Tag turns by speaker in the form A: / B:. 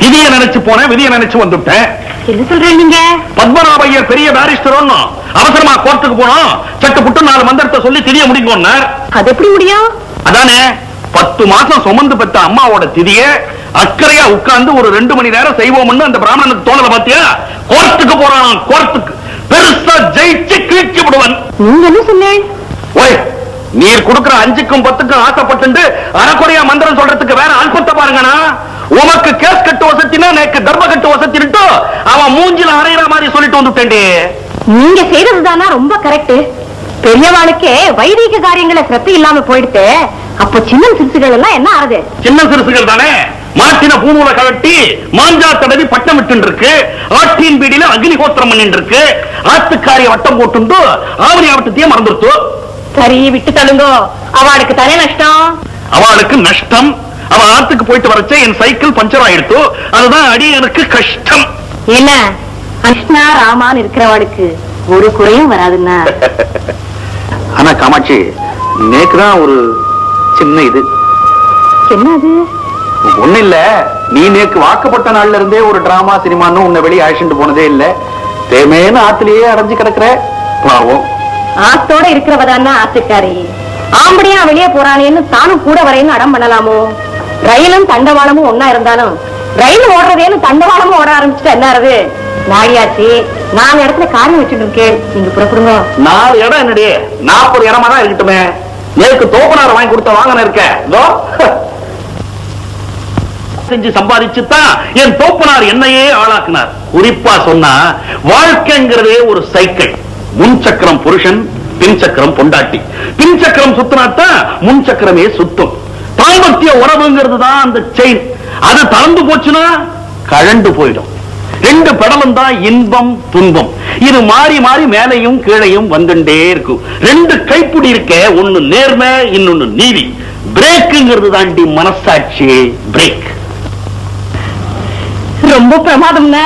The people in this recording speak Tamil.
A: விதிய நினைச்சு போனேன், விதிய நினைச்சு வந்துட்டேன்.
B: என்ன சொல்றீங்க நீங்க?
A: பத்மநாபையர் பெரிய பாரிஸ்டர் அவசரமா கோர்ட்டுக்கு போனோம், சட்டு புட்டு 4 மந்திரத்தை சொல்லி திரிய முடிக்கணும். அது எப்படி முடியும்? அதானே 10 மாசம் சுமந்து பெற்ற அம்மாவோட திதிய அக்கறையா உட்கார்ந்து ஒரு 2 மணி நேரம் செய்வோம்னு அந்த பிராமணனுக்கு தோணல பாத்தியா? கோர்ட்டுக்கு போறான், கோர்ட்டுக்கு பெருசா ஜெயிச்சு கிழிச்சு விடுவன். நீங்க என்ன சொன்னேன்? ஓய், நீர் கொடுக்கிற 5க்கும் 10க்கும் ஆசைப்பட்டு அறக்குறையா மந்திரம் சொல்றதுக்கு வேற அல்பத்தை பாருங்கண்ணா. உமக்கு கேஸ் கட்டு வசத்தினா எனக்கு தர்ம கட்டு வசத்திட்டு அவன் மூஞ்சில அறையிற மாதிரி சொல்லிட்டு வந்துட்டேன்டே.
B: நீங்க செய்யறதுதானா ரொம்ப கரெக்ட். பெரியவாளுக்கே வைதிக காரியங்களை சிரத்தை இல்லாம போயிடுத்து. அப்ப சின்ன சிறுசுகள் எல்லாம் என்ன ஆறுது?
A: சின்ன சிறுசுகள் தானே மாட்டின பூநூலை கழட்டி மாஞ்சா தடவி பட்டம் விட்டு இருக்கு, ஆட்டின் பீடியில அக்னிஹோத்திரம் பண்ணிட்டு இருக்கு, ஆத்துக்காரிய வட்டம் போட்டு ஆவணி ஆவட்டத்தையே மறந்துருத்து.
B: சரி விட்டு தள்ளுங்கோ, அவளுக்கு தானே நஷ்டம்.
A: அவளுக்கு நஷ்டம். அவ ஆத்துக்கு போயிட்டு வரச்சே என் சைக்கிள் பஞ்சர் ஆயிடுத்து, அதுதான் அடி எனக்கு கஷ்டம்.
B: என்ன கிருஷ்ணா ராமான்னு இருக்கிறவாளுக்கு ஒரு குறையும் வராதுன்னா.
A: ஆனா காமாட்சி, நேக்குதான் ஒரு சின்ன இது.
B: என்னது?
A: ஒண்ணு இல்ல, நீ நேக்கு வாக்கப்பட்ட நாள்ல இருந்தே ஒரு டிராமா சினிமான்னு உன்னை வெளியே அழைச்சிட்டு போனதே இல்ல. தேமேன்னு ஆத்திலேயே அடைஞ்சு கிடக்குற. பாவம்,
B: ஆத்தோட இருக்கிறவதான்னா ஆத்துக்காரி. ஆம்படியா வெளியே போறானேன்னு தானும் கூட வரையும் அடம் பண்ணலாமோ? ரயிலும் தண்டவாளமும் ஒன்னா இருந்தாலும் ரயில் ஓடுறதேன்னு தண்டவாளமும் ஓட ஆரம்பிச்சுட்டா என்ன ஆறுது? நாடியாச்சு, 4 இடத்துல காரியம் வச்சுட்டு இருக்கேன், நீங்க புறப்படுங்க.
A: 4 இடம் என்னடியே? 40 இடமா தான் இருக்கட்டுமே. நேருக்கு தோப்பனார வாங்கி கொடுத்த வாங்கின இருக்க செஞ்சு சம்பாதிச்சுதான் என் தோப்பனார் என்னையே ஆளாக்குனார். குறிப்பா சொன்னா, வாழ்க்கைங்கிறதே ஒரு சைக்கிள். முன் சக்கரம் புருஷன், பின் சக்கரம் பொண்டாட்டி. பின் சக்கரம் சுத்தினாத்தான் முன் சக்கரமே சுத்தும். தாம்பத்திய உறவுங்கிறது தான் அந்த செயின். அது தளர்ந்து போச்சுன்னா கழண்டு போயிடும். 2 பெடலும் தான் இன்பம் துன்பம். இது மாறி மாறி மேலையும் கீழையும் வந்துட்டே இருக்கும். 2 கைப்பிடி இருக்க, ஒன்னு நேர்மை, இன்னொன்னு நீதி. பிரேக்குங்கிறது தாண்டி மனசாட்சி. பிரேக்
B: ரொம்ப பிரமாதம்னா